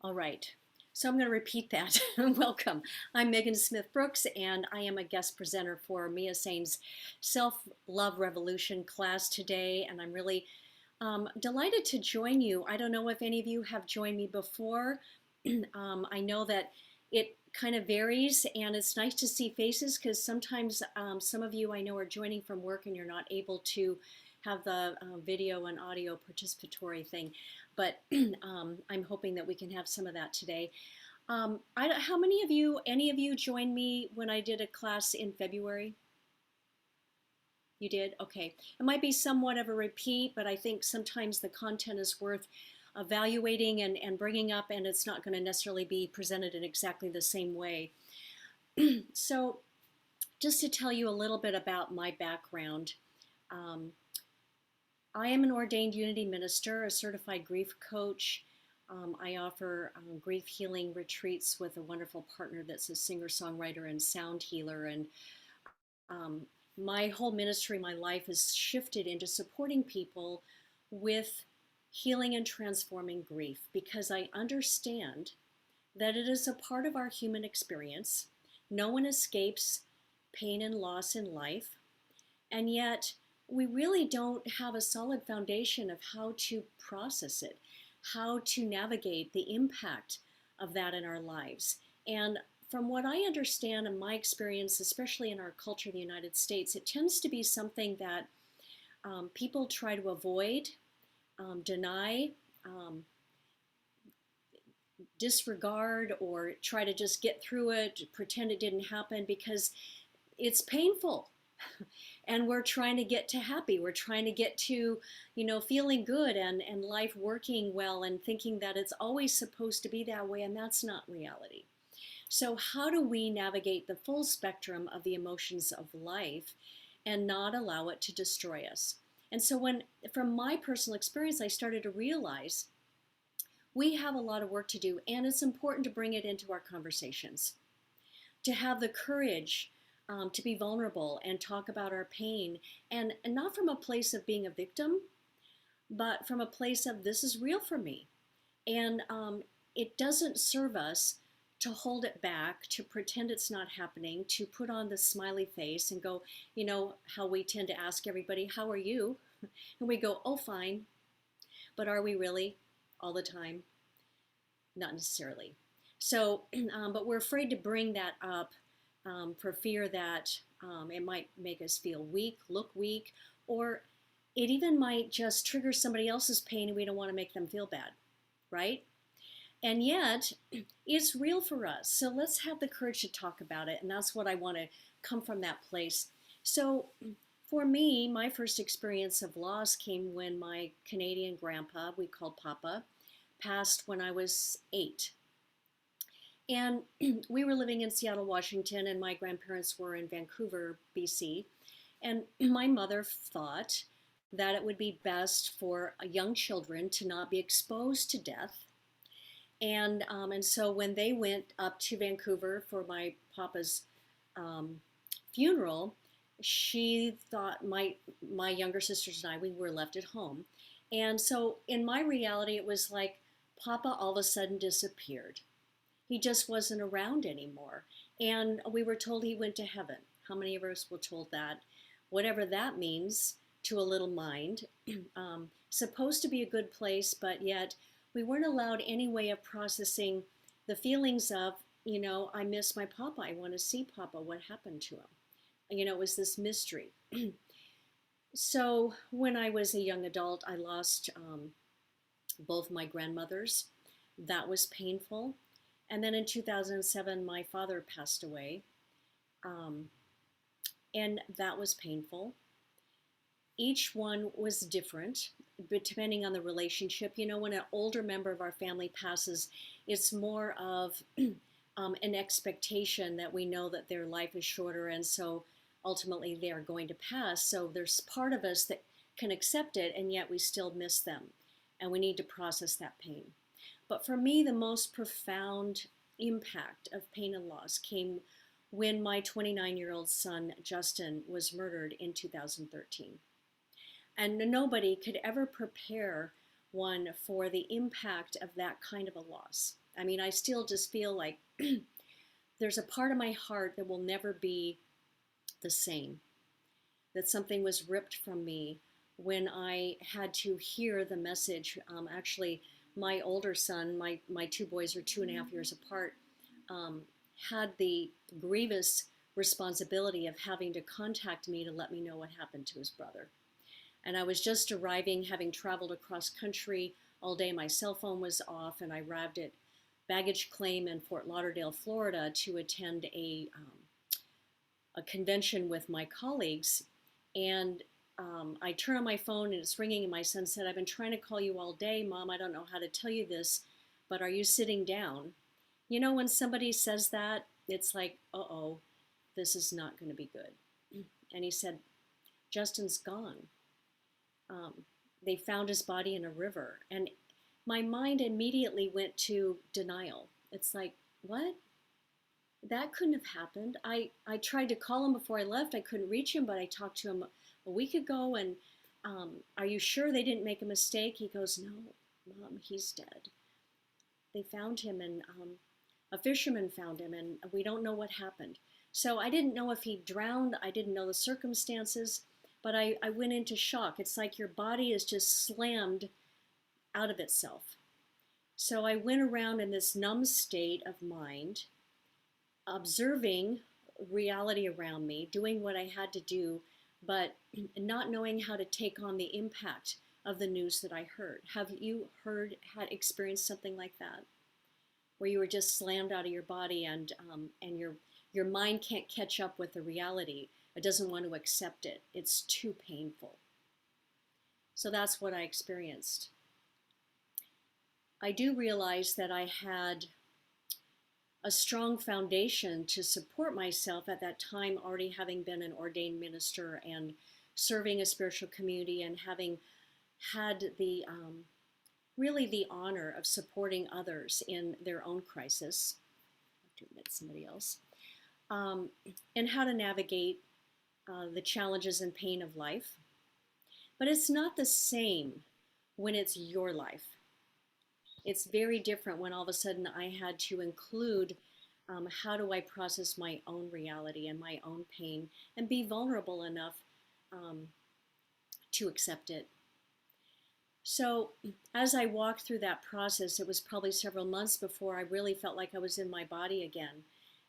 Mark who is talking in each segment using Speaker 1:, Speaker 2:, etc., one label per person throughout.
Speaker 1: All right. So I'm going to repeat that. Welcome. I'm Megan Smith Brooks, and I am a guest presenter for Mia Sain's Self Love Revolution class today. And I'm really delighted to join you. I don't know if any of you have joined me before. I know that it kind of varies, and it's nice to see faces because sometimes some of you I know are joining from work and you're not able to have the video and audio participatory thing. But I'm hoping that we can have some of that today. How many of you, any of you joined me when I did a class in February? You did? Okay. It might be somewhat of a repeat, but I think sometimes the content is worth evaluating and bringing up, and it's not going to necessarily be presented in exactly the same way. So just to tell you a little bit about my background, um, I am an ordained Unity minister, a certified grief coach. I offer grief healing retreats with a wonderful partner that's a singer-songwriter and sound healer. And um, my whole ministry, my life has shifted into supporting people with healing and transforming grief because I understand that it is a part of our human experience. No one escapes pain and loss in life. And yet, we really don't have a solid foundation of how to process it, how to navigate the impact of that in our lives. And from what I understand in my experience, especially in our culture in the United States, it tends to be something that people try to avoid, deny, um, disregard, or try to just get through it, pretend it didn't happen because it's painful. And we're trying to get to happy. We're trying to get to, feeling good and life working well and thinking that it's always supposed to be that way, and that's not reality. So how do we navigate the full spectrum of the emotions of life and not allow it to destroy us? And so from my personal experience, I started to realize we have a lot of work to do, and it's important to bring it into our conversations, to have the courage to be vulnerable and talk about our pain, and not from a place of being a victim, but from a place of this is real for me. And it doesn't serve us to hold it back, to pretend it's not happening, to put on the smiley face and go, how we tend to ask everybody, how are you? And we go, oh, fine. But are we really all the time? Not necessarily. So, but we're afraid to bring that up for fear that it might make us feel weak, look weak, or it even might just trigger somebody else's pain and we don't want to make them feel bad, right? And yet, it's real for us. So let's have the courage to talk about it. And that's what I want to come from that place. So for me, my first experience of loss came when my Canadian grandpa, we called Papa, passed when I was 8. And we were living in Seattle, Washington, and my grandparents were in Vancouver, BC. And my mother thought that it would be best for young children to not be exposed to death. And so when they went up to Vancouver for my papa's funeral, she thought my younger sisters and I, we were left at home. And so in my reality, it was like Papa all of a sudden disappeared. He just wasn't around anymore. And we were told he went to heaven. How many of us were told that? Whatever that means to a little mind. Supposed to be a good place, but yet we weren't allowed any way of processing the feelings of, I miss my Papa. I want to see Papa. What happened to him? It was this mystery. So when I was a young adult, I lost both my grandmothers. That was painful. And then in 2007, my father passed away. And that was painful. Each one was different, but depending on the relationship. When an older member of our family passes, it's more of an expectation that we know that their life is shorter, and so ultimately they are going to pass. So there's part of us that can accept it, and yet we still miss them, and we need to process that pain. But for me, the most profound impact of pain and loss came when my 29-year-old son, Justin, was murdered in 2013. And nobody could ever prepare one for the impact of that kind of a loss. I mean, I still just feel like there's a part of my heart that will never be the same, that something was ripped from me when I had to hear the message. Actually, my older son, my two boys are 2.5 years apart, had the grievous responsibility of having to contact me to let me know what happened to his brother. And I was just arriving, having traveled across country all day. My cell phone was off, and I arrived at baggage claim in Fort Lauderdale, Florida, to attend a convention with my colleagues. And I turn on my phone, and it's ringing, and my son said, "I've been trying to call you all day, Mom. I don't know how to tell you this, but are you sitting down?" You know, when somebody says that, it's like, uh-oh, this is not going to be good. And he said, "Justin's gone. They found his body in a river." And my mind immediately went to denial. It's like, what? That couldn't have happened. I tried to call him before I left. I couldn't reach him, but I talked to him a week ago. And are you sure they didn't make a mistake? He goes, "No, Mom, he's dead. They found him, and a fisherman found him, and we don't know what happened." So I didn't know if he drowned. I didn't know the circumstances, but I went into shock. It's like your body is just slammed out of itself. So I went around in this numb state of mind, observing reality around me, doing what I had to do, but not knowing how to take on the impact of the news that I heard. Have you had experienced something like that, where you were just slammed out of your body, and your mind can't catch up with the reality? It doesn't want to accept it. It's too painful. So that's what I experienced. I do realize that I had a strong foundation to support myself at that time, already having been an ordained minister and serving a spiritual community, and having had the really the honor of supporting others in their own crisis. I have to admit somebody else. And how to navigate the challenges and pain of life. But it's not the same when it's your life. It's very different when all of a sudden I had to include how do I process my own reality and my own pain and be vulnerable enough to accept it. So as I walked through that process, it was probably several months before I really felt like I was in my body again.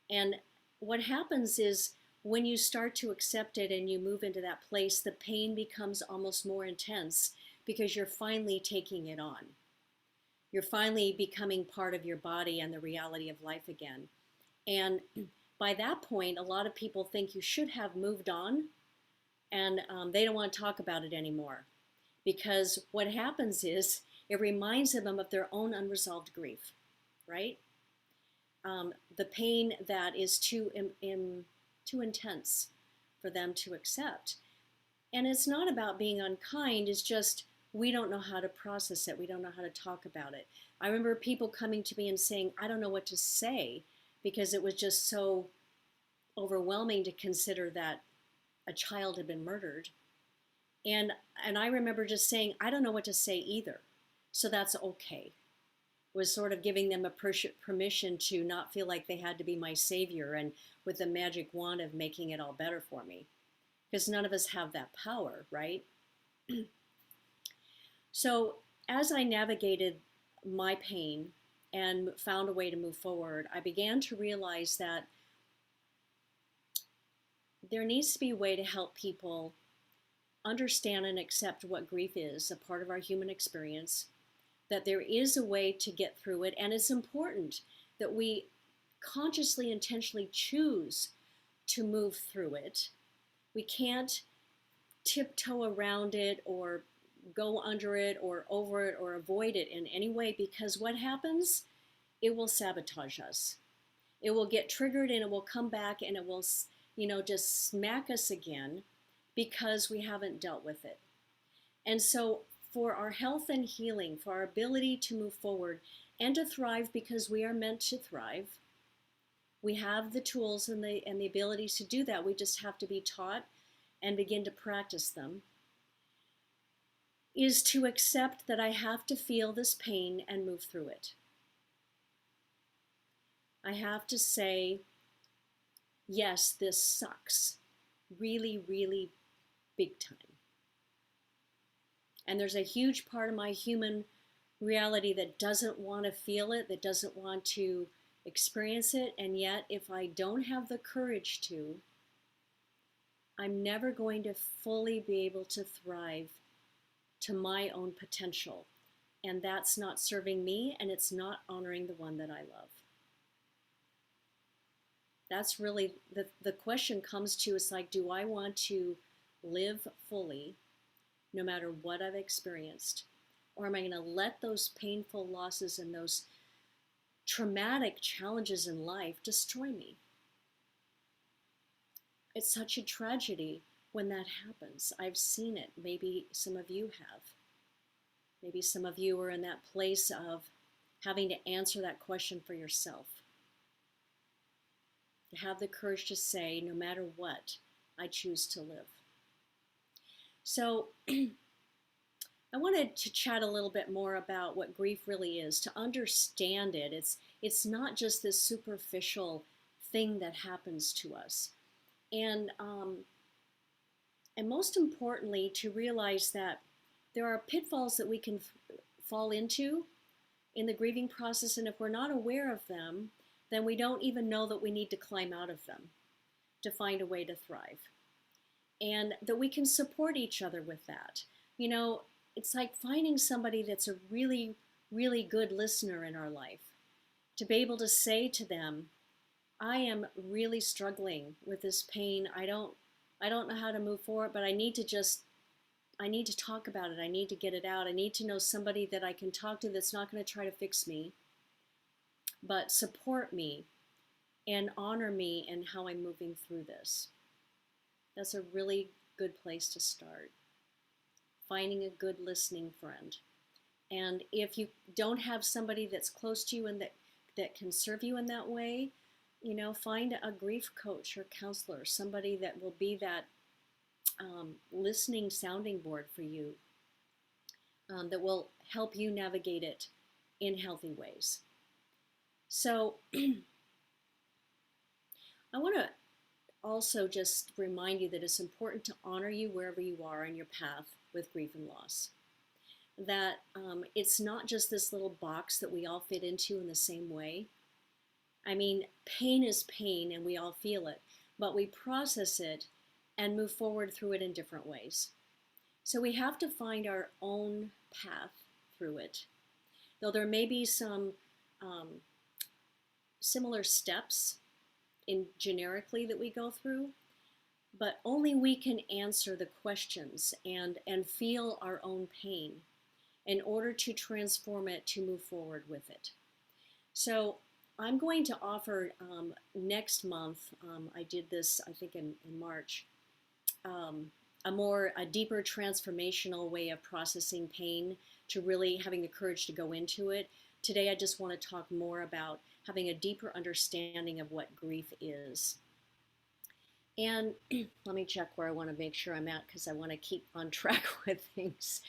Speaker 1: And what happens is, when you start to accept it and you move into that place, the pain becomes almost more intense because you're finally taking it on. You're finally becoming part of your body and the reality of life again. And by that point, a lot of people think you should have moved on, and they don't want to talk about it anymore. Because what happens is it reminds them of their own unresolved grief, right? The pain that is too intense for them to accept. And it's not about being unkind, it's just we don't know how to process it. We don't know how to talk about it. I remember people coming to me and saying, "I don't know what to say," because it was just so overwhelming to consider that a child had been murdered. And I remember just saying, "I don't know what to say either, so that's okay." It was sort of giving them a permission to not feel like they had to be my savior and with the magic wand of making it all better for me. Because none of us have that power, right? So as I navigated my pain and found a way to move forward, I began to realize that there needs to be a way to help people understand and accept what grief is, a part of our human experience, that there is a way to get through it, and it's important that we consciously, intentionally choose to move through it. We can't tiptoe around it or go under it or over it or avoid it in any way, because what happens? It will sabotage us. It will get triggered and it will come back and it will, just smack us again because we haven't dealt with it. And so for our health and healing, for our ability to move forward and to thrive, because we are meant to thrive, we have the tools and the abilities to do that. We just have to be taught and begin to practice them. is to accept that I have to feel this pain and move through it. I have to say, yes, this sucks. Really, really big time. And there's a huge part of my human reality that doesn't want to feel it, that doesn't want to experience it. And yet, if I don't have the courage to, I'm never going to fully be able to thrive to my own potential. And that's not serving me, and it's not honoring the one that I love. That's really the question comes to, is like, do I want to live fully no matter what I've experienced? Or am I going to let those painful losses and those traumatic challenges in life destroy me? It's such a tragedy when that happens. I've seen it. Maybe some of you have. Maybe some of you are in that place of having to answer that question for yourself. To have the courage to say, no matter what, I choose to live. So I wanted to chat a little bit more about what grief really is, to understand it. It's not just this superficial thing that happens to us. And most importantly, to realize that there are pitfalls that we can fall into in the grieving process, and if we're not aware of them, then we don't even know that we need to climb out of them to find a way to thrive. And that we can support each other with that. You know, it's like finding somebody that's a really, really good listener in our life, to be able to say to them, I am really struggling with this pain. I don't know how to move forward, but I need to talk about it. I need to get it out. I need to know somebody that I can talk to that's not going to try to fix me, but support me and honor me in how I'm moving through this. That's a really good place to start. Finding a good listening friend. And if you don't have somebody that's close to you and that can serve you in that way, you know, find a grief coach or counselor, somebody that will be that listening sounding board for you, that will help you navigate it in healthy ways. So I want to also just remind you that it's important to honor you wherever you are in your path with grief and loss. That it's not just this little box that we all fit into in the same way. I mean, pain is pain and we all feel it, but we process it and move forward through it in different ways. So we have to find our own path through it. Though there may be some similar steps in generically that we go through, but only we can answer the questions and feel our own pain in order to transform it, to move forward with it. So I'm going to offer next month, I did this I think in March, a deeper transformational way of processing pain, to really having the courage to go into it. Today I just want to talk more about having a deeper understanding of what grief is. And let me check where I want to make sure I'm at, because I want to keep on track with things.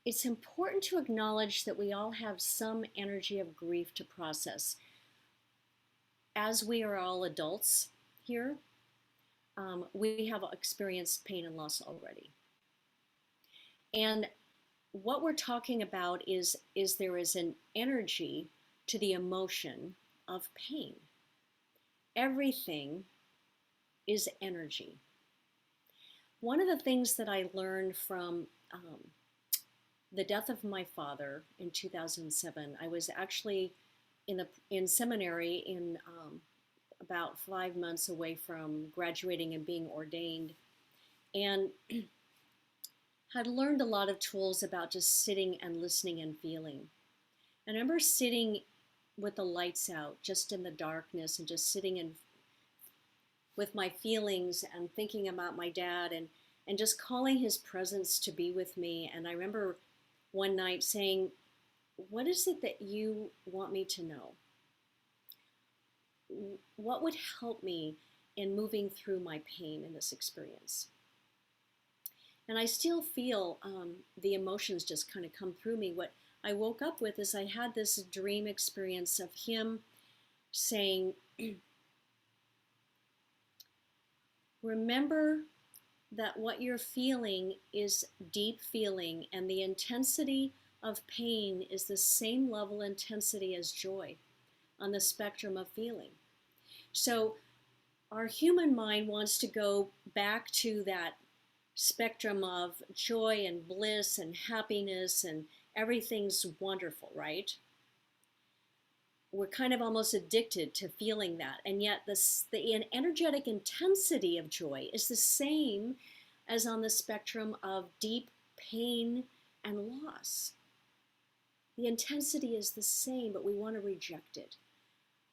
Speaker 1: It's important to acknowledge that we all have some energy of grief to process. As we are all adults here, we have experienced pain and loss already. And what we're talking about is there is an energy to the emotion of pain. Everything is energy. One of the things that I learned from the death of my father in 2007, I was actually in seminary in about 5 months away from graduating and being ordained, and had learned a lot of tools about just sitting and listening and feeling. And I remember sitting with the lights out, just in the darkness, and just sitting in with my feelings and thinking about my dad, and just calling his presence to be with me. And I remember one night saying, what is it that you want me to know? What would help me in moving through my pain in this experience? And I still feel the emotions just kind of come through me. What I woke up with is I had this dream experience of him saying, remember that what you're feeling is deep feeling, and the intensity of pain is the same level intensity as joy on the spectrum of feeling. So our human mind wants to go back to that spectrum of joy and bliss and happiness and everything's wonderful, right? We're kind of almost addicted to feeling that. And yet the energetic intensity of joy is the same as on the spectrum of deep pain and loss. The intensity is the same, but we want to reject it.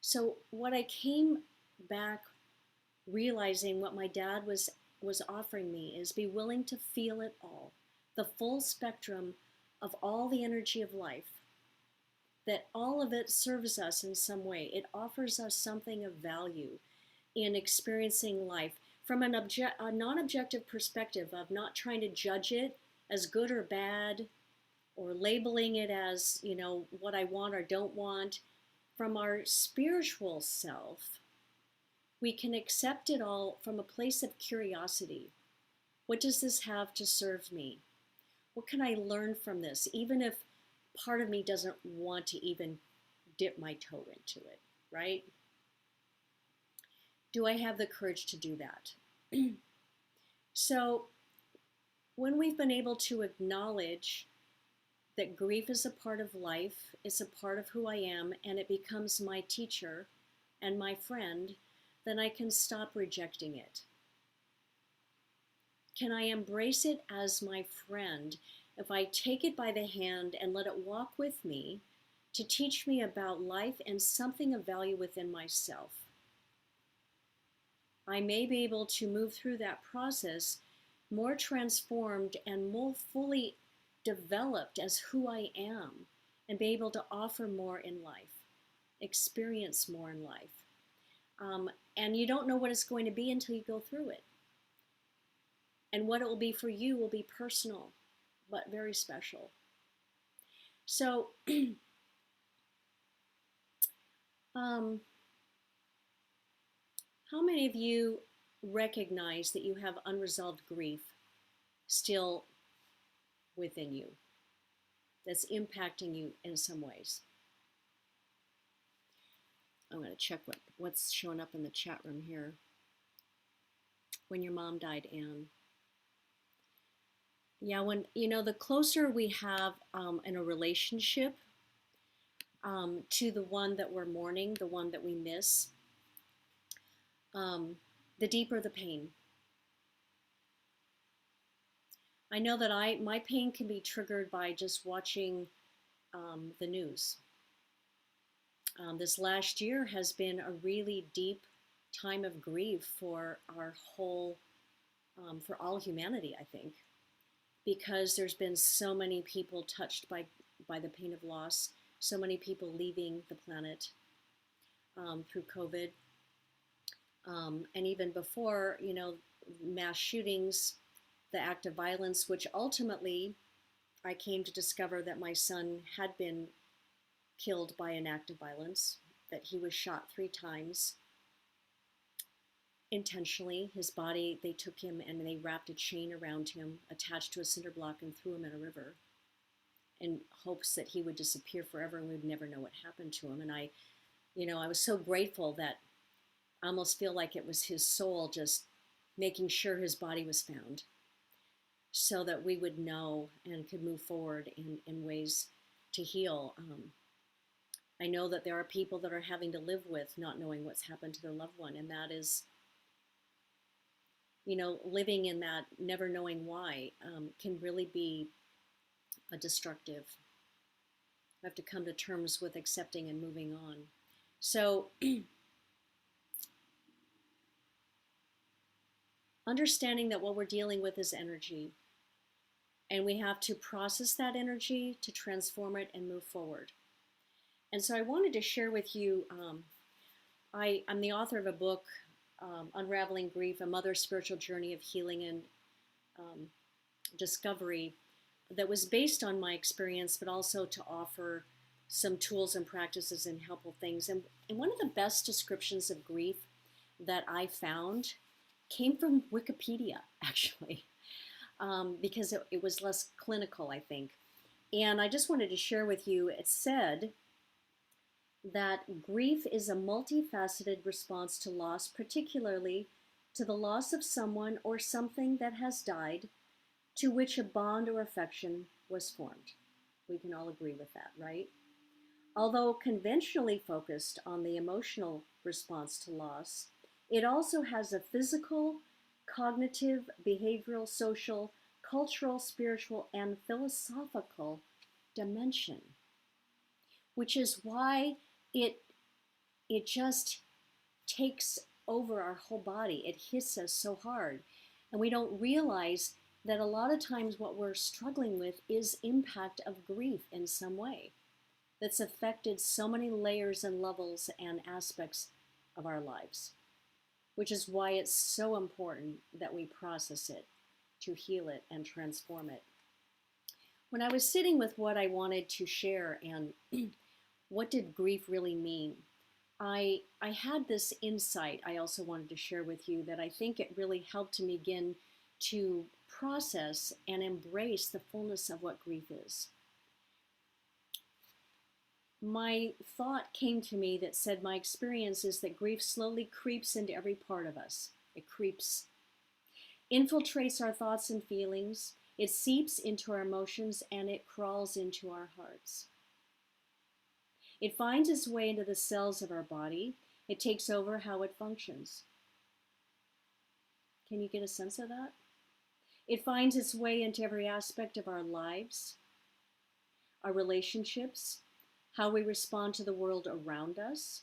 Speaker 1: So what I came back realizing, what my dad was offering me, is be willing to feel it all, the full spectrum of all the energy of life, that all of it serves us in some way. It offers us something of value in experiencing life from a non-objective perspective of not trying to judge it as good or bad or labeling it as, what I want or don't want. From our spiritual self, we can accept it all from a place of curiosity. What does this have to serve me? What can I learn from this, even if part of me doesn't want to even dip my toe into it, right? Do I have the courage to do that? So when we've been able to acknowledge that grief is a part of life, it's a part of who I am, and it becomes my teacher and my friend, then I can stop rejecting it. Can I embrace it as my friend if I take it by the hand and let it walk with me to teach me about life and something of value within myself? I may be able to move through that process more transformed and more fully developed as who I am, and be able to offer more in life, experience more in life. And you don't know what it's going to be until you go through it. And what it will be for you will be personal, but very special. So, how many of you recognize that you have unresolved grief still within you that's impacting you in some ways? I'm going to check what's showing up in the chat room here. When your mom died, Anne. Yeah, when, the closer we have in a relationship to the one that we're mourning, the one that we miss, the deeper the pain. I know that my pain can be triggered by just watching the news. This last year has been a really deep time of grief for our whole, for all humanity, I think, because there's been so many people touched by the pain of loss, so many people leaving the planet through COVID, and even before, mass shootings, the act of violence, which ultimately I came to discover that my son had been killed by an act of violence, that he was shot 3 times intentionally. His body, they took him and they wrapped a chain around him, attached to a cinder block, and threw him in a river in hopes that he would disappear forever and we'd never know what happened to him. And I was so grateful that I almost feel like it was his soul just making sure his body was found so that we would know and could move forward in ways to heal. I know that there are people that are having to live with not knowing what's happened to their loved one, and that is, living in that never knowing why can really be a destructive. We have to come to terms with accepting and moving on. So understanding that what we're dealing with is energy, and we have to process that energy to transform it and move forward. And so I wanted to share with you, I'm the author of a book, Unraveling Grief, A Mother's Spiritual Journey of Healing and discovery that was based on my experience, but also to offer some tools and practices and helpful things. And one of the best descriptions of grief that I found came from Wikipedia, actually, because it was less clinical, I think. And I just wanted to share with you, it said that grief is a multifaceted response to loss, particularly to the loss of someone or something that has died, to which a bond or affection was formed. We can all agree with that, right? Although conventionally focused on the emotional response to loss, it also has a physical, cognitive, behavioral, social, cultural, spiritual, and philosophical dimension, which is why it it just takes over our whole body. It hits us so hard, and we don't realize that a lot of times what we're struggling with is impact of grief in some way that's affected so many layers and levels and aspects of our lives, which is why it's so important that we process it to heal it and transform it. When I was sitting with what I wanted to share and what did grief really mean, I had this insight I also wanted to share with you that I think it really helped me begin to process and embrace the fullness of what grief is. My thought came to me that said my experience is that grief slowly creeps into every part of us. It creeps, infiltrates our thoughts and feelings, it seeps into our emotions, and it crawls into our hearts. It finds its way into the cells of our body. It takes over how it functions. Can you get a sense of that? It finds its way into every aspect of our lives, our relationships, how we respond to the world around us,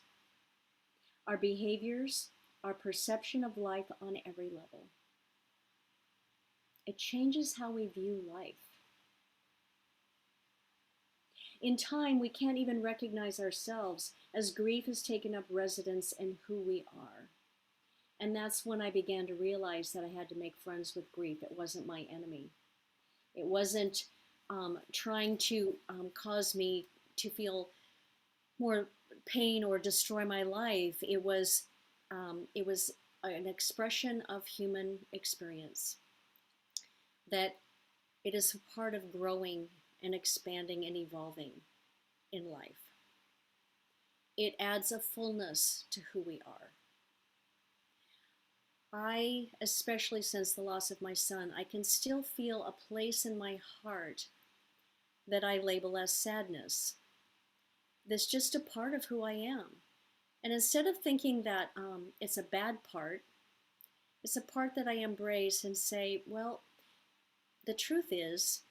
Speaker 1: our behaviors, our perception of life on every level. It changes how we view life. In time, we can't even recognize ourselves as grief has taken up residence in who we are. And that's when I began to realize that I had to make friends with grief. It wasn't my enemy. It wasn't trying to cause me to feel more pain or destroy my life. It was an expression of human experience, that it is a part of growing and expanding and evolving in life. It adds a fullness to who we are. I, especially since the loss of my son, I can still feel a place in my heart that I label as sadness. That's just a part of who I am. And instead of thinking that it's a bad part, it's a part that I embrace and say, well, the truth is,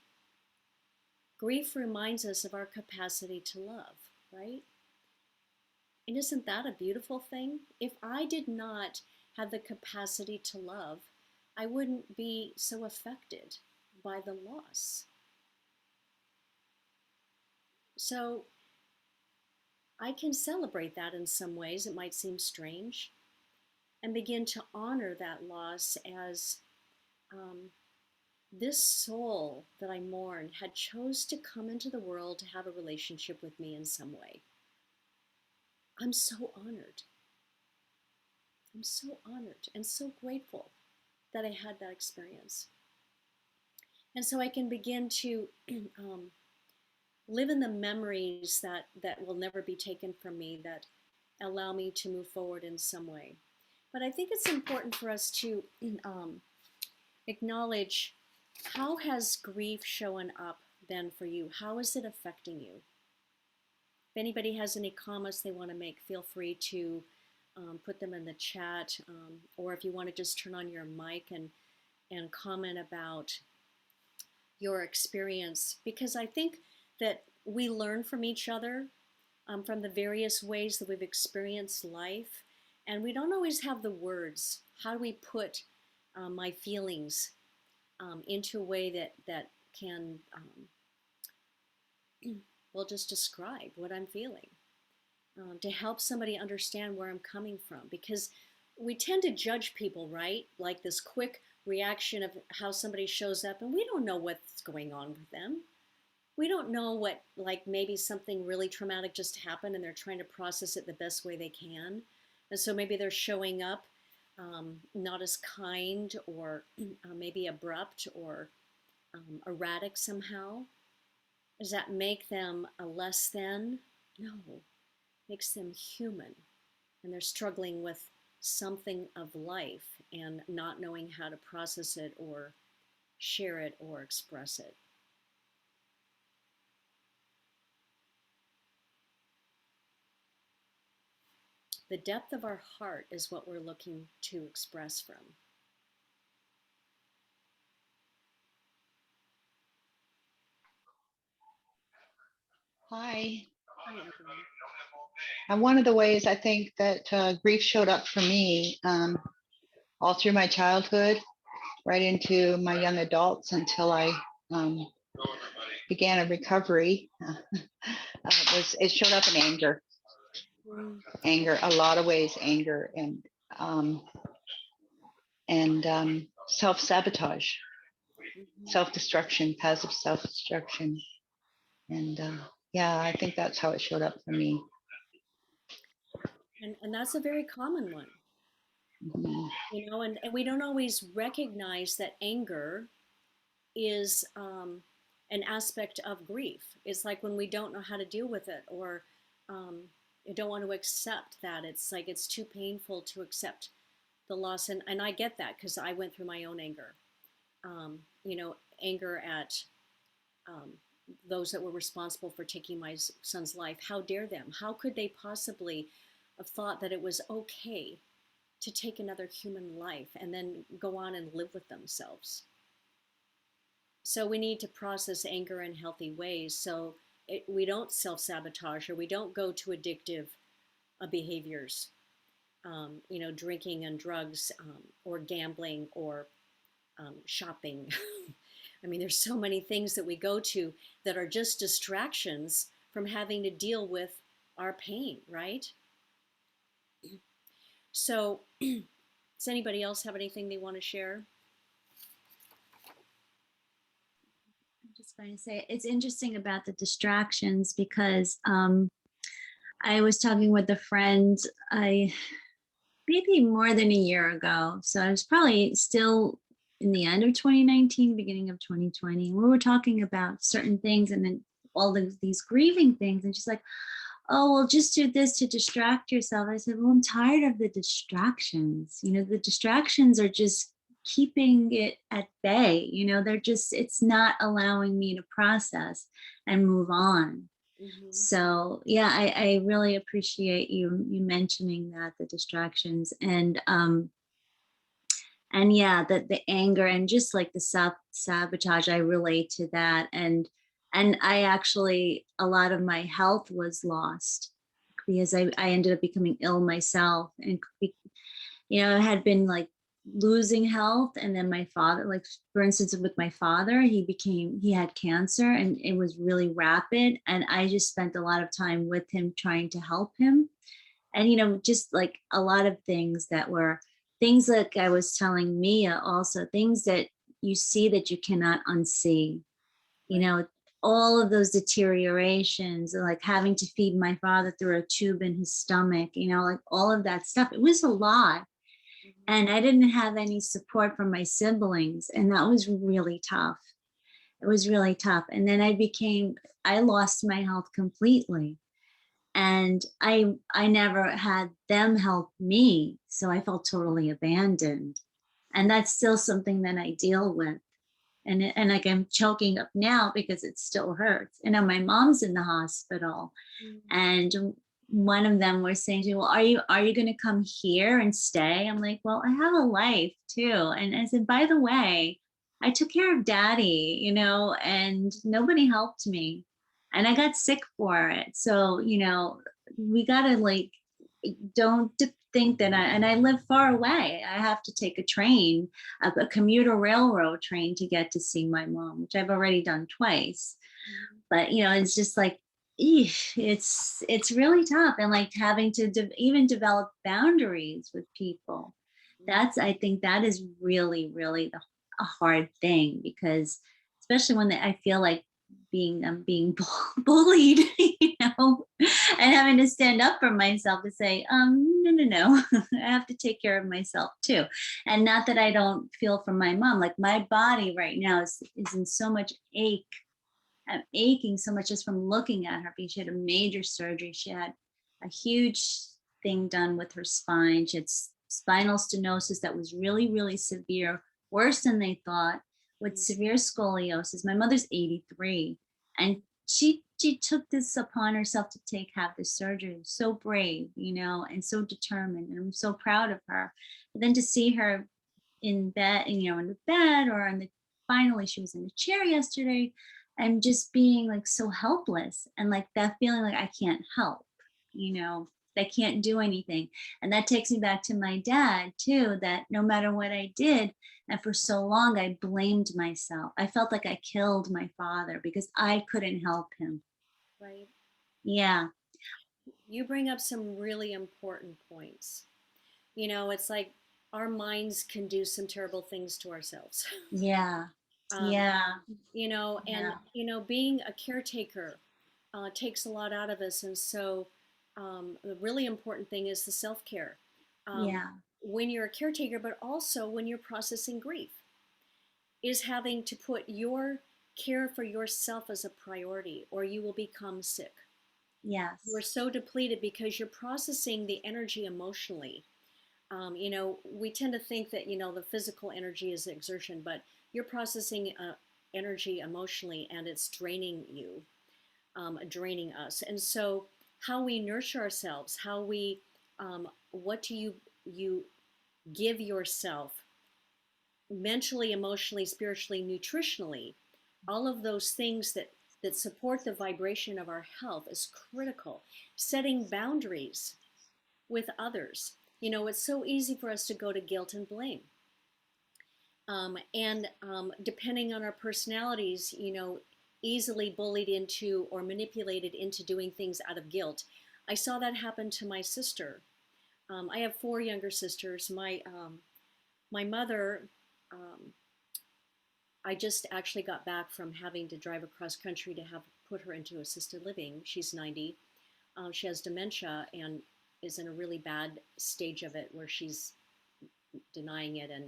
Speaker 1: grief reminds us of our capacity to love, right? And isn't that a beautiful thing? If I did not have the capacity to love, I wouldn't be so affected by the loss. So I can celebrate that in some ways. It might seem strange, and begin to honor that loss as this soul that I mourn had chose to come into the world to have a relationship with me in some way. I'm so honored. I'm so honored and so grateful that I had that experience. And so I can begin to live in the memories that will never be taken from me, that allow me to move forward in some way. But I think it's important for us to acknowledge, how has grief shown up then for you? How is it affecting you? If anybody has any comments they want to make, feel free to put them in the chat, or if you want to just turn on your mic and comment about your experience, because I think that we learn from each other, from the various ways that we've experienced life, and we don't always have the words. How do we put my feelings into a way that can, well, just describe what I'm feeling, to help somebody understand where I'm coming from? Because we tend to judge people, right? Like this quick reaction of how somebody shows up, and we don't know what's going on with them. We don't know what, like maybe something really traumatic just happened and they're trying to process it the best way they can. And so maybe they're showing up not as kind, or maybe abrupt, or erratic somehow. Does that make them a less than? No, makes them human. And they're struggling with something of life and not knowing how to process it or share it or express it. The depth of our heart is what we're looking to express from.
Speaker 2: Hi.
Speaker 1: Hi, Evelyn.
Speaker 2: And one of the ways I think that grief showed up for me all through my childhood, right into my young adults until I um, began a recovery, was it showed up in anger,
Speaker 1: Mm,
Speaker 2: a lot of ways, anger um, and self-sabotage,
Speaker 1: mhm.
Speaker 2: self-destruction, passive self-destruction, and yeah, I think that's how it showed up for me.
Speaker 1: And that's a very common one,
Speaker 2: Mhm.
Speaker 1: and we don't always recognize that anger is an aspect of grief. It's like when we don't know how to deal with it, or don't want to accept that. It's like it's too painful to accept the loss. And I get that because I went through my own anger. Anger at um, those that were responsible for taking my son's life. How dare them? How could they possibly have thought that it was okay to take another human life and then go on and live with themselves? So we need to process anger in healthy ways, so we don't self-sabotage, or we don't go to addictive behaviors, drinking and drugs, or gambling, or shopping. I mean, there's so many things that we go to that are just distractions from having to deal with our pain, right? So does anybody else have anything they want to share?
Speaker 3: I'm just going to say it's interesting about the distractions because I was talking with a friend, I maybe more than a year ago. So I was probably still in the end of 2019, beginning of 2020. We were talking about certain things and then all of these grieving things. And she's like, oh, well, just do this to distract yourself. I said, well, I'm tired of the distractions. The distractions are just keeping it at bay. It's not allowing me to process and move on.
Speaker 1: Mm-hmm.
Speaker 3: So yeah, I really appreciate you mentioning that, the distractions, and yeah, the anger and just like the self sabotage, I relate to that. And I actually, a lot of my health was lost because I ended up becoming ill myself, and I had been like losing health. And then my father, like for instance, with my father, he had cancer and it was really rapid. And I just spent a lot of time with him trying to help him. And, just like a lot of things that were things like I was telling Mia also, things that you see that you cannot unsee, you
Speaker 1: Right.
Speaker 3: know, all of those deteriorations, like having to feed my father through a tube in his stomach, like all of that stuff. It was a lot.
Speaker 1: Mm-hmm.
Speaker 3: And I didn't have any support from my siblings. And that was really tough. It was really tough. And then I lost my health completely. And I never had them help me. So I felt totally abandoned. And that's still something that I deal with. And like I'm choking up now because it still hurts. My mom's in the hospital, and one of them was saying to me, well, are you going to come here and stay? I'm like, well, I have a life too. And I said, by the way, I took care of daddy, and nobody helped me, and I got sick for it. So, we got to like, don't think that I live far away. I have to take a train, a commuter railroad train to get to see my mom, which I've already done twice.
Speaker 1: Mm-hmm.
Speaker 3: But it's just like, it's really tough, and like having to even develop boundaries with people, I think that is really, really a hard thing, because especially when I feel like I'm being bullied, and having to stand up for myself to say, no, no, no, I have to take care of myself too. And not that I don't feel for my mom, like my body right now is in so much ache. I'm aching so much just from looking at her, because she had a major surgery. She had a huge thing done with her spine. She had spinal stenosis that was really, really severe, worse than they thought, with
Speaker 1: Mm.
Speaker 3: severe scoliosis. My mother's 83, and she took this upon herself to have this surgery. So brave, and so determined, and I'm so proud of her. But then to see her in bed, in the bed, or on the finally she was in the chair yesterday, and just being like so helpless, and like that feeling like I can't help, you know, I can't do anything. And that takes me back to my dad too, that no matter what I did, and for so long I blamed myself. I felt like I killed my father because I couldn't help him.
Speaker 1: Right.
Speaker 3: Yeah,
Speaker 1: You bring up some really important points. It's like our minds can do some terrible things to ourselves.
Speaker 3: yeah,
Speaker 1: um,
Speaker 3: yeah,
Speaker 1: and
Speaker 3: yeah,
Speaker 1: being a caretaker takes a lot out of us, and so the really important thing is the self-care, um,
Speaker 3: yeah,
Speaker 1: when you're a caretaker, but also when you're processing grief, is having to put your care for yourself as a priority, or you will become sick. You're
Speaker 3: yes,
Speaker 1: so depleted because you're processing the energy emotionally. We tend to think that, the physical energy is exertion, but you're processing energy emotionally, and it's draining you, draining us. And so, how we nurture ourselves, what do you give yourself mentally, emotionally, spiritually, nutritionally, all of those things that support the vibration of our health is critical. Setting boundaries with others. It's so easy for us to go to guilt and blame. And depending on our personalities, easily bullied into or manipulated into doing things out of guilt. I saw that happen to my sister. I have four younger sisters. My mother, um, I just actually got back from having to drive across country to have put her into assisted living. She's 90. She has dementia and is in a really bad stage of it where she's denying it, and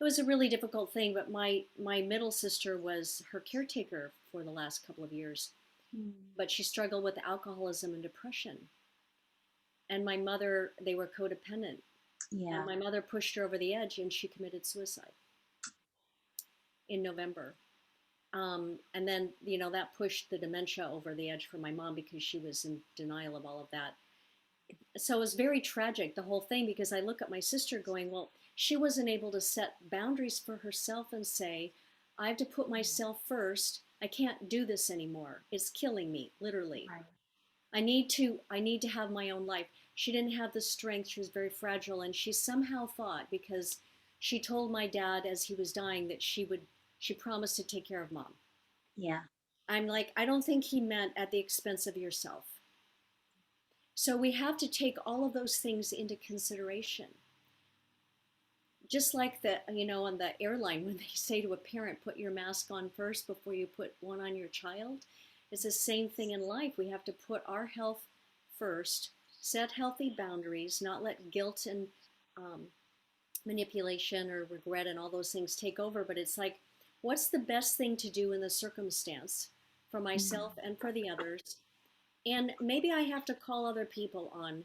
Speaker 1: it was a really difficult thing. But my middle sister was her caretaker for the last couple of years,
Speaker 3: mm,
Speaker 1: but she struggled with alcoholism and depression. And my mother, they were codependent, and
Speaker 3: yeah,
Speaker 1: my mother pushed her over the edge, and she committed suicide in November. And then, that pushed the dementia over the edge for my mom because she was in denial of all of that. So it was very tragic, the whole thing, because I look at my sister going, well, she wasn't able to set boundaries for herself and say, I have to put myself first. I can't do this anymore. It's killing me, literally.
Speaker 3: right,
Speaker 1: I need to have my own life. She didn't have the strength. She was very fragile, and she somehow thought, because she told my dad as he was dying that she promised to take care of mom.
Speaker 3: yeah,
Speaker 1: I'm like, I don't think he meant at the expense of yourself. So we have to take all of those things into consideration. Just like on the airline, when they say to a parent, put your mask on first before you put one on your child. It's the same thing in life. We have to put our health first, set healthy boundaries, not let guilt and um, manipulation or regret and all those things take over. But it's like, what's the best thing to do in the circumstance for myself
Speaker 3: mm,
Speaker 1: and for the others? And maybe I have to call other people on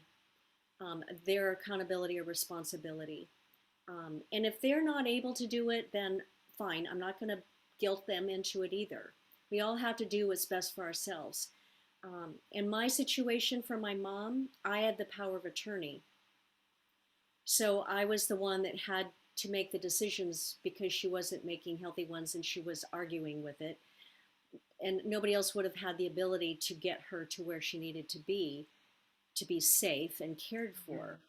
Speaker 1: their accountability or responsibility. And if they're not able to do it, then fine. I'm not going to guilt them into it either. We all have to do what's best for ourselves. In my situation for my mom, I had the power of attorney. So I was the one that had to make the decisions because she wasn't making healthy ones and she was arguing with it. And nobody else would have had the ability to get her to where she needed to be safe and cared
Speaker 3: yeah,
Speaker 1: for.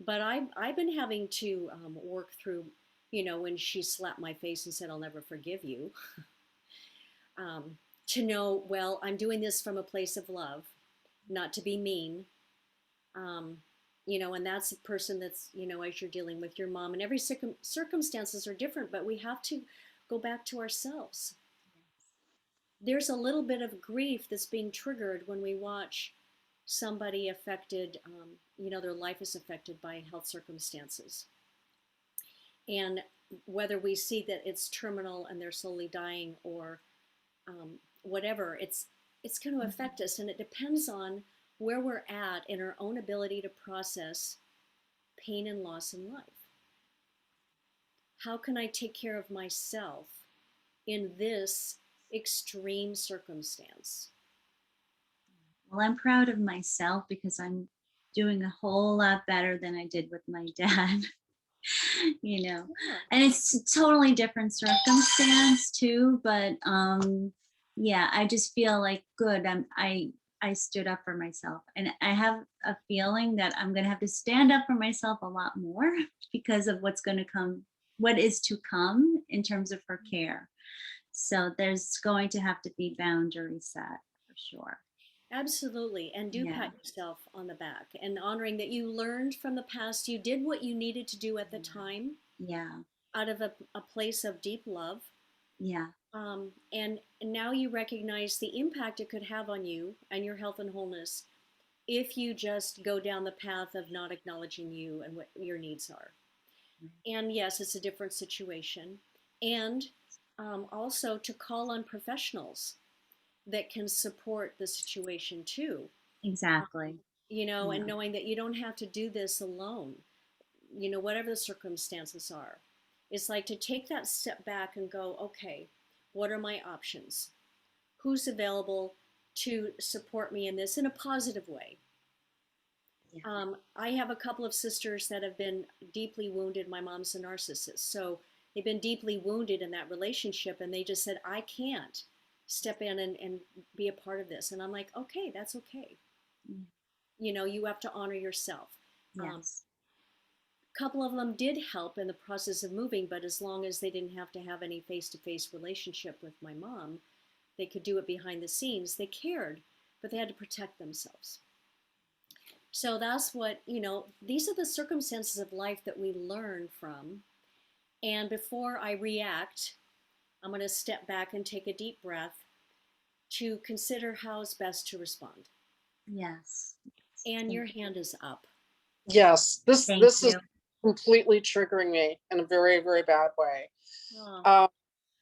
Speaker 1: But I've been having to work through, when she slapped my face and said, I'll never forgive you, um, to know, well, I'm doing this from a place of love, not to be mean. Um, And that's a person that's, as you're dealing with your mom, and every circumstances are different, but we have to go back to ourselves. There's a little bit of grief that's being triggered when we watch somebody affected, their life is affected by health circumstances. And whether we see that it's terminal and they're slowly dying, or whatever, it's going to affect us. And it depends on where we're at in our own ability to process pain and loss in life. How can I take care of myself in this extreme circumstance?
Speaker 3: Well, I'm proud of myself because I'm doing a whole lot better than I did with my dad.
Speaker 1: Yeah.
Speaker 3: And it's a totally different circumstance too, but yeah, I just feel like good. I stood up for myself, and I have a feeling that I'm going to have to stand up for myself a lot more because of what's going to come, what is to come in terms of her care. So there's going to have to be boundaries set for sure.
Speaker 1: Absolutely. And do
Speaker 3: Yeah.
Speaker 1: pat yourself on the back and honoring that you learned from the past. You did what you needed to do at the time
Speaker 3: Yeah.
Speaker 1: out of a place of deep love.
Speaker 3: Yeah.
Speaker 1: And now you recognize the impact it could have on you and your health and wholeness if you just go down the path of not acknowledging you and what your needs are. And yes, it's a different situation. And also to call on professionals that can support the situation too.
Speaker 3: Exactly.
Speaker 1: And
Speaker 3: Yeah.
Speaker 1: knowing that you don't have to do this alone, whatever the circumstances are. It's like to take that step back and go, okay, what are my options? Who's available to support me in this in a positive way?
Speaker 3: Yeah.
Speaker 1: I have a couple of sisters that have been deeply wounded. My mom's a narcissist. So they've been deeply wounded in that relationship. And they just said, I can't step in and be a part of this. And I'm like, okay, that's okay.
Speaker 3: Mm.
Speaker 1: You have to honor yourself.
Speaker 3: Yes.
Speaker 1: A couple of them did help in the process of moving, but as long as they didn't have to have any face-to-face relationship with my mom, they could do it behind the scenes. They cared, but they had to protect themselves. So that's what, these are the circumstances of life that we learn from. And before I react, I'm going to step back and take a deep breath to consider how it's best to respond.
Speaker 3: Yes.
Speaker 1: And your hand is up.
Speaker 4: Yes,
Speaker 3: Thank
Speaker 4: this is
Speaker 3: you.
Speaker 4: completely triggering me in a very, very bad way.
Speaker 1: Oh,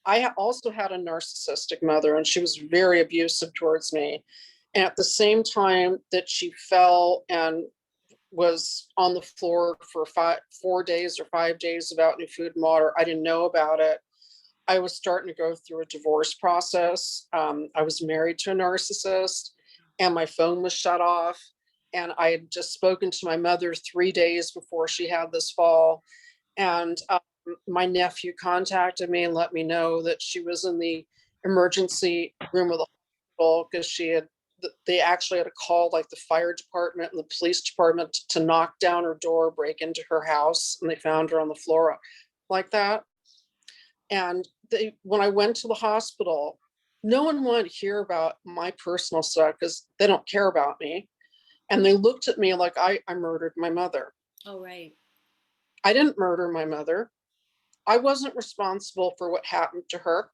Speaker 4: I also had a narcissistic mother, and she was very abusive towards me. And at the same time that she fell and was on the floor for 4 days or 5 days without any food and water, I didn't know about it. I was starting to go through a divorce process. I was married to a narcissist, and my phone was shut off. And I had just spoken to my mother 3 days before she had this fall. And my nephew contacted me and let me know that she was in the emergency room of the hospital because they actually had to call like the fire department and the police department to knock down her door, break into her house, and they found her on the floor like that. And when I went to the hospital, no one wanted to hear about my personal stuff because they don't care about me. And they looked at me like I murdered my mother.
Speaker 1: oh, right.
Speaker 4: I didn't murder my mother. I wasn't responsible for what happened to her.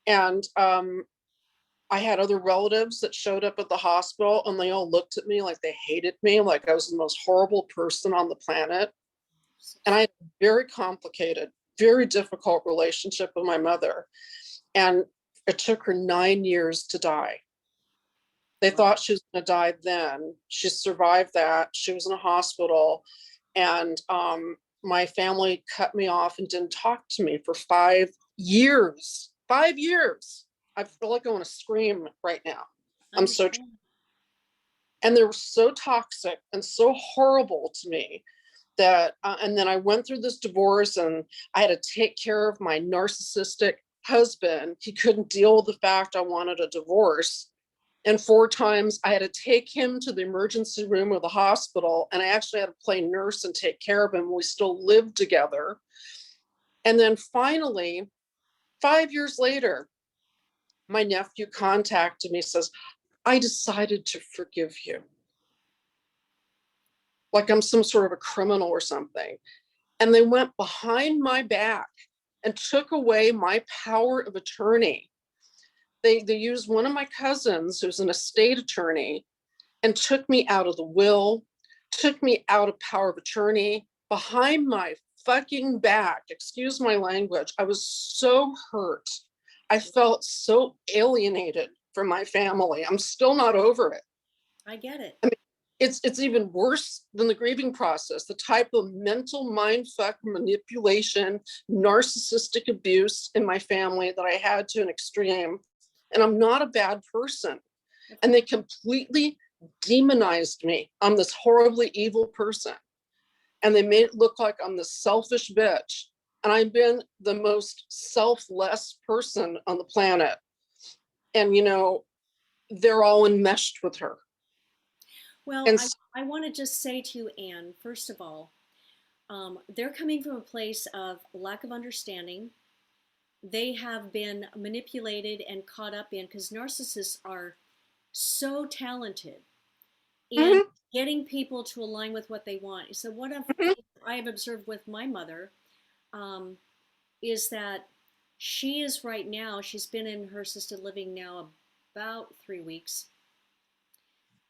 Speaker 4: And I had other relatives that showed up at the hospital, and they all looked at me like they hated me, like I was the most horrible person on the planet. And I had a very complicated, very difficult relationship with my mother. And it took her 9 years to die. They thought she was going to die then. She survived that. She was in a hospital. And my family cut me off and didn't talk to me for 5 years. 5 years. I feel like I want to scream right now. I'm so, and they were so toxic and so horrible to me that, and then I went through this divorce, and I had to take care of my narcissistic husband. He couldn't deal with the fact I wanted a divorce. And 4 times I had to take him to the emergency room of the hospital, and I actually had to play nurse and take care of him. We still lived together. And then finally, 5 years later, my nephew contacted me, says, I decided to forgive you. like I'm some sort of a criminal or something. And they went behind my back and took away my power of attorney. They used one of my cousins, who's an estate attorney, and took me out of the will, took me out of power of attorney behind my fucking back. Excuse my language. I was so hurt. I felt so alienated from my family. I'm still not over it.
Speaker 1: I get it.
Speaker 4: I mean, it's even worse than the grieving process. The type of mental mind fuck manipulation, narcissistic abuse in my family that I had to an extreme. And I'm not a bad person. And they completely demonized me. I'm this horribly evil person. And they made it look like I'm this selfish bitch. And I've been the most selfless person on the planet. And, you know, they're all enmeshed with her.
Speaker 1: Well,
Speaker 4: And
Speaker 1: I want to just say to you, Anne, first of all, they're coming from a place of lack of understanding. They have been manipulated and caught up in, because narcissists are so talented in
Speaker 4: Mhm,
Speaker 1: getting people to align with what they want. So what
Speaker 4: mhm,
Speaker 1: I have observed with my mother um, is that she is right now, she's been in her assisted living now about 3 weeks,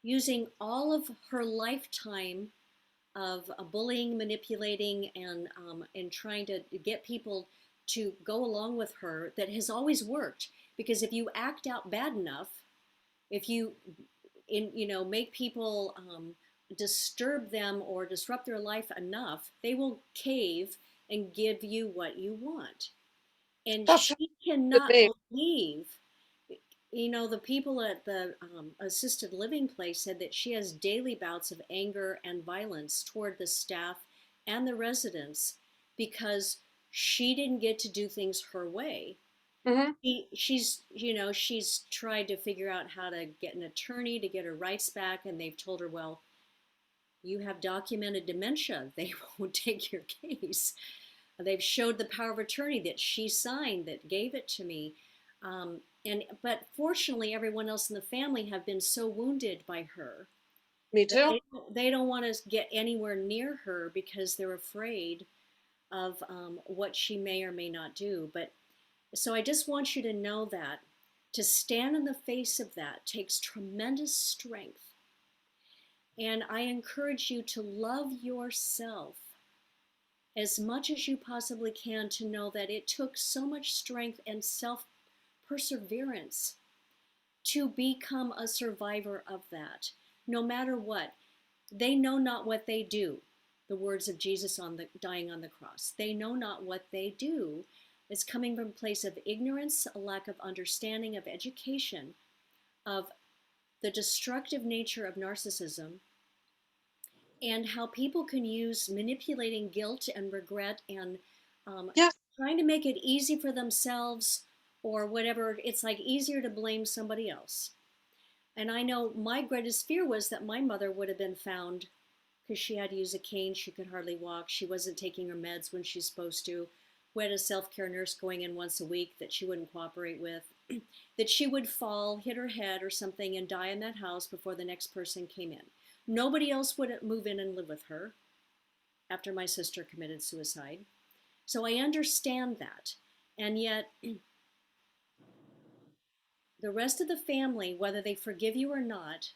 Speaker 1: using all of her lifetime of bullying, manipulating, and trying to get people to go along with her, that has always worked. Because if you act out bad enough, if you make people disturb them or disrupt their life enough, they will cave and give you what you want. And
Speaker 4: that's
Speaker 1: she
Speaker 4: the
Speaker 1: cannot
Speaker 4: name.
Speaker 1: believe, the people at the assisted living place said that she has daily bouts of anger and violence toward the staff and the residents because she didn't get to do things her way.
Speaker 4: Mhm.
Speaker 1: She's tried to figure out how to get an attorney to get her rights back, and they've told her, well, you have documented dementia. They won't take your case. They've showed the power of attorney that she signed that gave it to me. But fortunately, everyone else in the family have been so wounded by her
Speaker 4: Me
Speaker 1: that
Speaker 4: too.
Speaker 1: they don't want to get anywhere near her because they're afraid of what she may or may not do. But so I just want you to know that to stand in the face of that takes tremendous strength. And I encourage you to love yourself as much as you possibly can, to know that it took so much strength and self perseverance to become a survivor of that. No matter what, they know not what they do. The words of Jesus on the dying on the cross. They know not what they do. It's coming from a place of ignorance, a lack of understanding, of education, of the destructive nature of narcissism, and how people can use manipulating guilt and regret and um,
Speaker 4: Yes.
Speaker 1: trying to make it easy for themselves or whatever. It's like easier to blame somebody else. And I know my greatest fear was that my mother would have been found, because she had to use a cane. She could hardly walk. She wasn't taking her meds when she's supposed to. We had a self-care nurse going in once a week that she wouldn't cooperate with. That she would fall, hit her head or something, and die in that house before the next person came in. Nobody else would move in and live with her after my sister committed suicide. So I understand that. And yet, the rest of the family, whether they forgive you or not,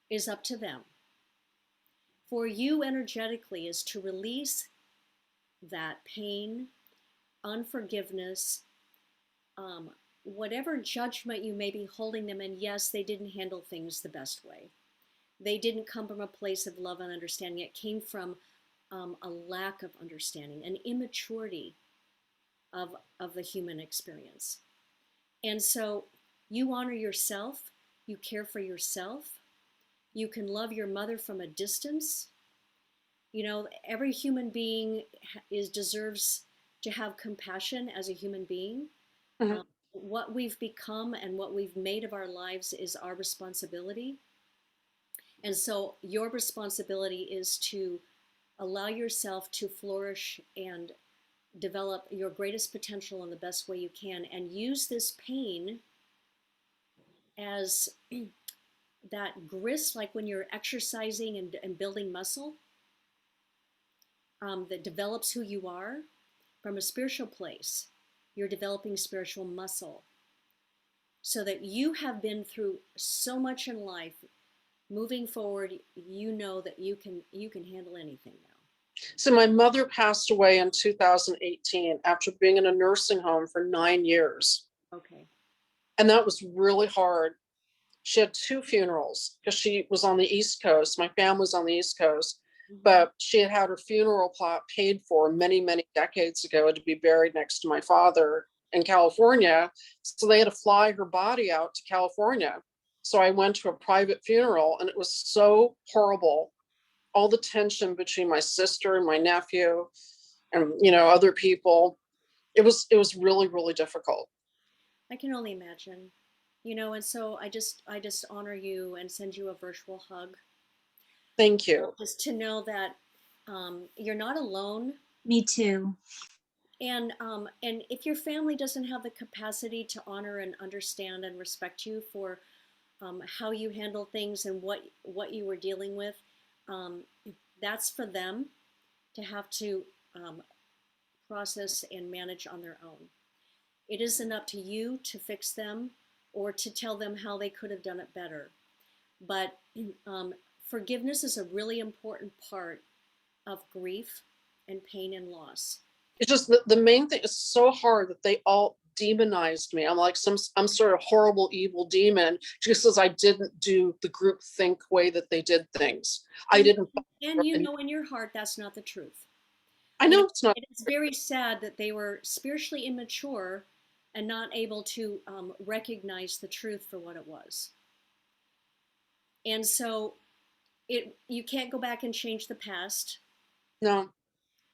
Speaker 1: is up to them. For you energetically is to release that pain, unforgiveness, whatever judgment you may be holding them in. Yes, they didn't handle things the best way. They didn't come from a place of love and understanding. It came from a lack of understanding, an immaturity of the human experience. And so you honor yourself, you care for yourself, you can love your mother from a distance. Every human being deserves to have compassion as a human being.
Speaker 4: Mhm.
Speaker 1: Um, what we've become and what we've made of our lives is our responsibility. And so your responsibility is to allow yourself to flourish and develop your greatest potential in the best way you can, and use this pain as that grist, like when you're exercising and building muscle, that develops who you are from a spiritual place. You're developing spiritual muscle so that you have been through so much in life. Moving forward, you know that you can handle anything now.
Speaker 4: So my mother passed away in 2018 after being in a nursing home for 9 years.
Speaker 1: Okay.
Speaker 4: And that was really hard. She had 2 funerals because she was on the East Coast. My family was on the East Coast, but she had had her funeral plot paid for many, many decades ago to be buried next to my father in California. So they had to fly her body out to California. So I went to a private funeral and it was so horrible. All the tension between my sister and my nephew and, other people. It was really, really difficult.
Speaker 1: I can only imagine. And so I just honor you and send you a virtual hug.
Speaker 4: Thank you.
Speaker 1: Just to know that you're not alone.
Speaker 3: Me too.
Speaker 1: And if your family doesn't have the capacity to honor and understand and respect you for how you handle things and what you were dealing with, um, that's for them to have to process and manage on their own. It isn't up to you to fix them or to tell them how they could have done it better. But forgiveness is a really important part of grief and pain and loss.
Speaker 4: It's just the main thing is so hard that they all demonized me. I'm like I'm sort of horrible, evil demon just as I didn't do the group think way that they did things. I didn't.
Speaker 1: And you know in your heart that's not the truth.
Speaker 4: I know it's not.
Speaker 1: It is very sad that they were spiritually immature and not able to recognize the truth for what it was. And so you can't go back and change the past.
Speaker 4: No.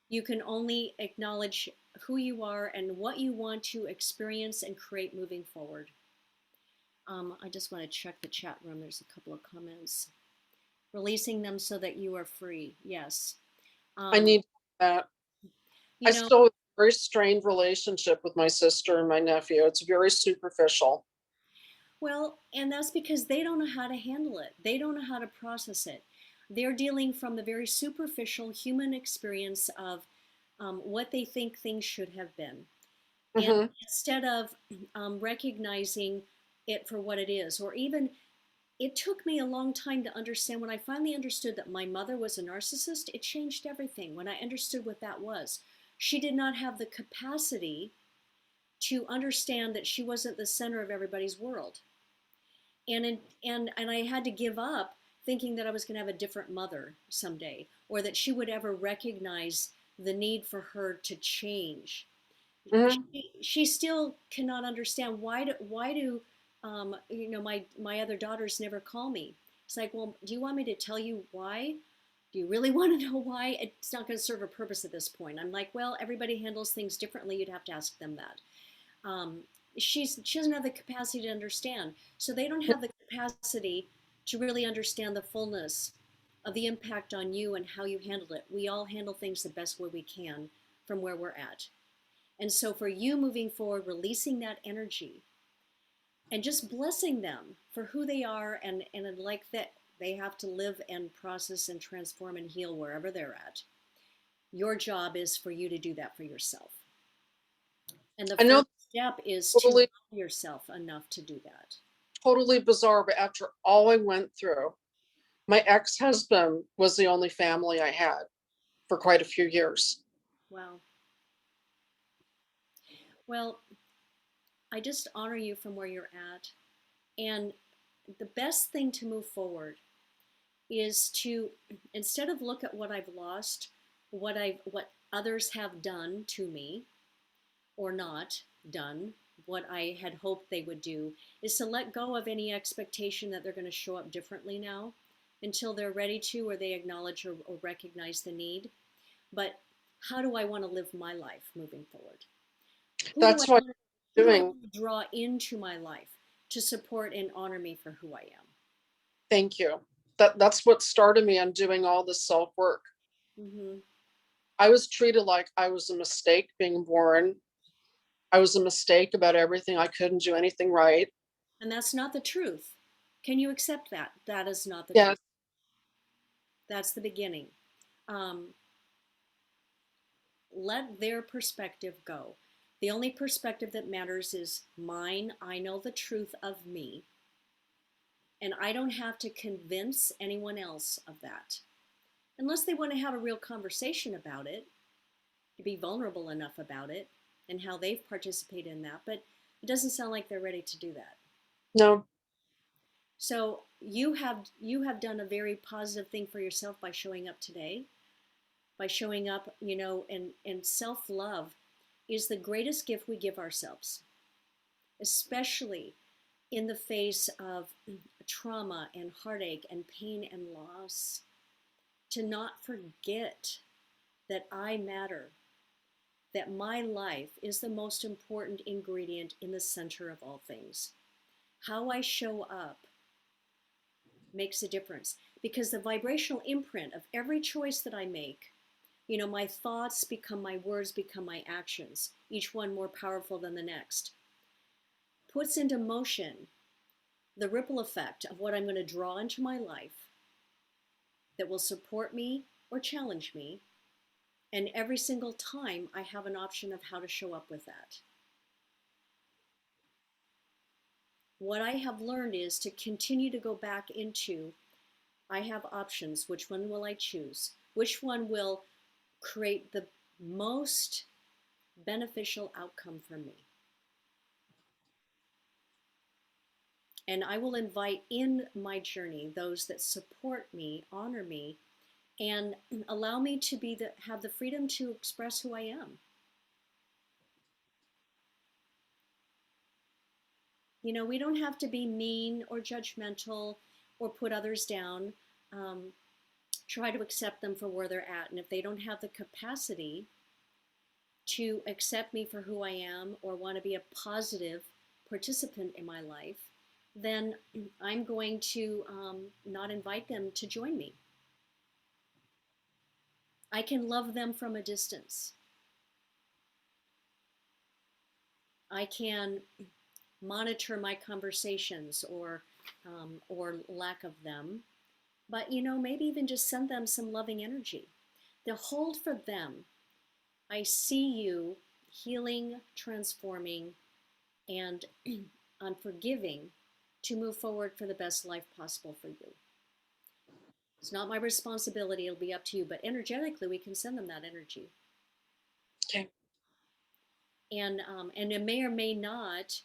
Speaker 1: You can only acknowledge who you are and what you want to experience and create moving forward. I just want to check the chat room. There's a couple of comments. Releasing them so that you are free. Yes.
Speaker 4: I need that. I still have a very strained relationship with my sister and my nephew. It's very superficial.
Speaker 1: Well, and that's because they don't know how to handle it. They don't know how to process it. They're dealing from the very superficial human experience of what they think things should have been. And instead of recognizing it for what it is, or even it took me a long time to understand. When I finally understood that my mother was a narcissist, it changed everything. When I understood what that was, she did not have the capacity to understand that she wasn't the center of everybody's world. And I had to give up thinking that I was going to have a different mother someday, or that she would ever recognize the need for her to change. She still cannot understand why do my other daughters never call me. It's like, well, do you want me to tell you why? Do you really want to know why? It's not going to serve a purpose at this point. I'm like, well, everybody handles things differently. You'd have to ask them that. She doesn't have the capacity to understand. So they don't have the capacity to really understand the fullness of the impact on you and how you handle it. We all handle things the best way we can from where we're at. And so for you moving forward, releasing that energy and just blessing them for who they are and like that they have to live and process and transform and heal wherever they're at. Your job is for you to do that for yourself. And the first step is to love yourself enough to do that.
Speaker 4: Totally bizarre, but after all I went through, my ex-husband was the only family I had for quite a few years.
Speaker 1: Wow. Well, I just honor you from where you're at. And the best thing to move forward is to, instead of look at what I've lost, what others have done to me or not done, what I had hoped they would do, is to let go of any expectation that they're going to show up differently now until they're ready to, or they acknowledge or recognize the need. But how do I want to live my life moving forward?
Speaker 4: That's what I'm doing.
Speaker 1: Who do I draw into my life to support and honor me for who I am?
Speaker 4: Thank you. That's what started me on doing all this self-work. I was treated like I was a mistake being born. I was a mistake about everything. I couldn't do anything right.
Speaker 1: And that's not the truth. Can you accept that? That is not the
Speaker 4: Yes.
Speaker 1: truth. That's the beginning. Um, let their perspective go. The only perspective that matters is mine. I know the truth of me, and I don't have to convince anyone else of that. Unless they want to have a real conversation about it, to be vulnerable enough about it and how they've participated in that. But it doesn't sound like they're ready to do that.
Speaker 4: No.
Speaker 1: So you have done a very positive thing for yourself by showing up today, by showing up, and self-love is the greatest gift we give ourselves, especially in the face of trauma and heartache and pain and loss. To not forget that I matter, that my life is the most important ingredient in the center of all things. How I show up makes a difference because the vibrational imprint of every choice that I make, my thoughts become my words, become my actions, each one more powerful than the next, puts into motion the ripple effect of what I'm going to draw into my life that will support me or challenge me. And every single time I have an option of how to show up with that. What I have learned is to continue to go back into, I have options. Which one will I choose? Which one will create the most beneficial outcome for me? And I will invite in my journey those that support me, honor me, and allow me to have the freedom to express who I am. We don't have to be mean or judgmental or put others down. Try to accept them for where they're at. And if they don't have the capacity to accept me for who I am or want to be a positive participant in my life, then I'm going to not invite them to join me. I can love them from a distance. I can monitor my conversations or lack of them, but maybe even just send them some loving energy. The hold for them. I see you healing, transforming, and unforgiving to move forward for the best life possible for you. It's not my responsibility, it'll be up to you, but energetically we can send them that energy.
Speaker 4: Okay.
Speaker 1: And it may or may not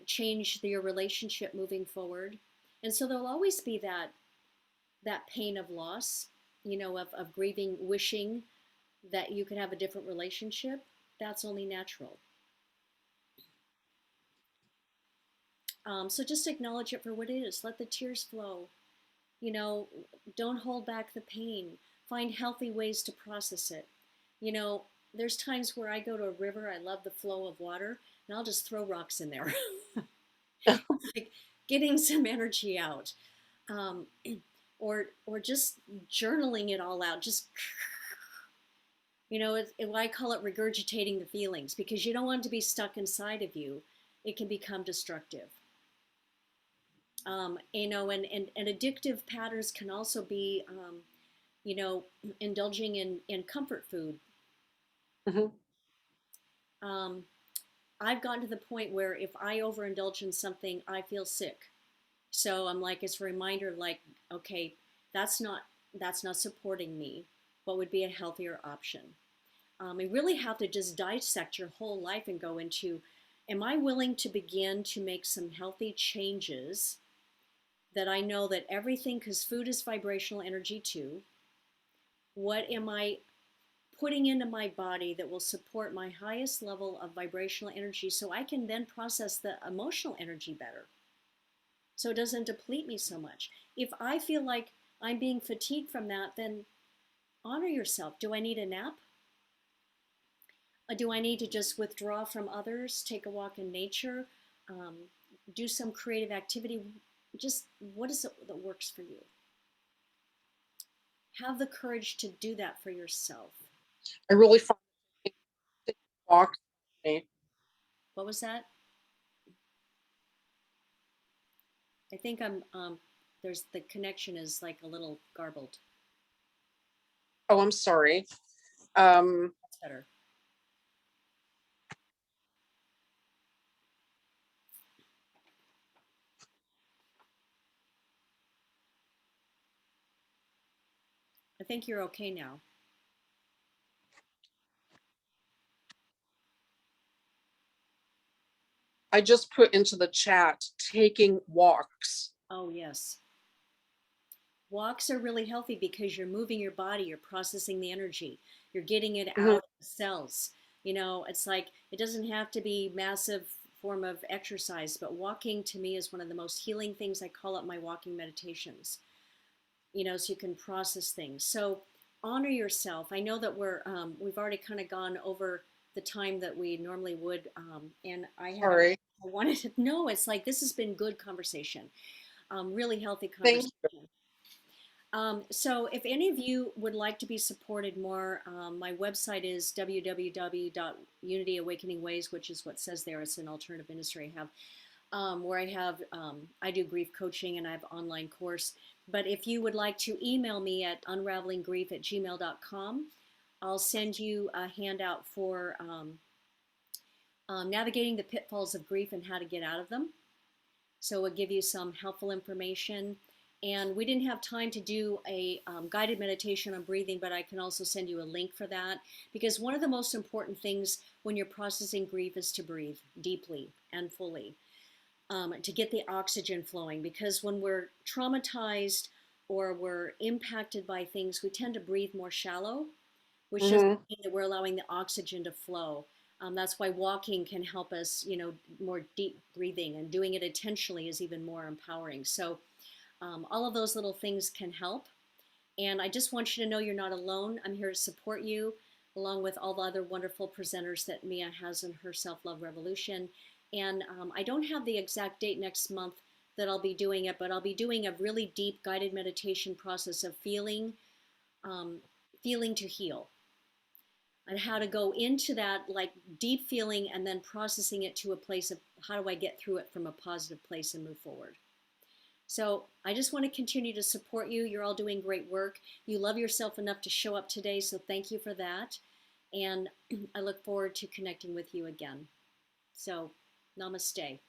Speaker 1: change your relationship moving forward. And so there'll always be that pain of loss, of grieving, wishing that you could have a different relationship. That's only natural. So just acknowledge it for what it is. Let the tears flow. Don't hold back the pain. Find healthy ways to process it. There's times where I go to a river, I love the flow of water, and I'll just throw rocks in there. Like getting some energy out. Or just journaling it all out. Just, I call it regurgitating the feelings because you don't want it to be stuck inside of you. It can become destructive. And addictive patterns can also be, indulging in comfort food.
Speaker 4: Mm-hmm.
Speaker 1: I've gotten to the point where if I overindulge in something, I feel sick. So I'm like, it's a reminder, like, okay, that's not supporting me. What would be a healthier option? You really have to just dissect your whole life and go into, am I willing to begin to make some healthy changes that I know that everything, because food is vibrational energy too. What am I putting into my body that will support my highest level of vibrational energy so I can then process the emotional energy better? So it doesn't deplete me so much. If I feel like I'm being fatigued from that, then honor yourself. Do I need a nap? Do I need to just withdraw from others, take a walk in nature, do some creative activity? Just what is it that works for you? Have the courage to do that for yourself.
Speaker 4: I really find walks me.
Speaker 1: What was that? I think there's the connection is like a little garbled.
Speaker 4: Oh, I'm sorry. Um,
Speaker 1: That's better. I think you're okay now.
Speaker 4: I just put into the chat taking walks.
Speaker 1: Oh, yes. Walks are really healthy because you're moving your body, you're processing the energy, you're getting it
Speaker 4: Mhm.
Speaker 1: out of the cells. You know, it's like it doesn't have to be massive form of exercise, but walking to me is one of the most healing things. I call it my walking meditations, you know, so you can process things. So honor yourself. I know that we've already kind of gone over the time that we normally would, and
Speaker 4: Sorry.
Speaker 1: I wanted to know. It's like this has been good conversation, really healthy
Speaker 4: Thank
Speaker 1: conversation.
Speaker 4: you.
Speaker 1: So if any of you would like to be supported more, my website is www.unityawakeningways, which is what says there. It's an alternative industry I have, where I do grief coaching and I have online course. But if you would like to email me at unravelinggrief@gmail.com, I'll send you a handout for navigating the pitfalls of grief and how to get out of them. So it'll give you some helpful information. And we didn't have time to do a guided meditation on breathing, but I can also send you a link for that. Because one of the most important things when you're processing grief is to breathe deeply and fully, to get the oxygen flowing. Because when we're traumatized or we're impacted by things, we tend to breathe more shallow, which doesn't
Speaker 4: Mhm.
Speaker 1: mean that we're allowing the oxygen to flow. That's why walking can help us, you know, more deep breathing, and doing it intentionally is even more empowering. So all of those little things can help. And I just want you to know you're not alone. I'm here to support you, along with all the other wonderful presenters that Mia has in her Self Love Revolution. And I don't have the exact date next month that I'll be doing it, but I'll be doing a really deep guided meditation process of um, feeling to heal, and how to go into that like deep feeling and then processing it to a place of how do I get through it from a positive place and move forward. So I just want to continue to support you. You're all doing great work. You love yourself enough to show up today. So thank you for that. And I look forward to connecting with you again. So namaste.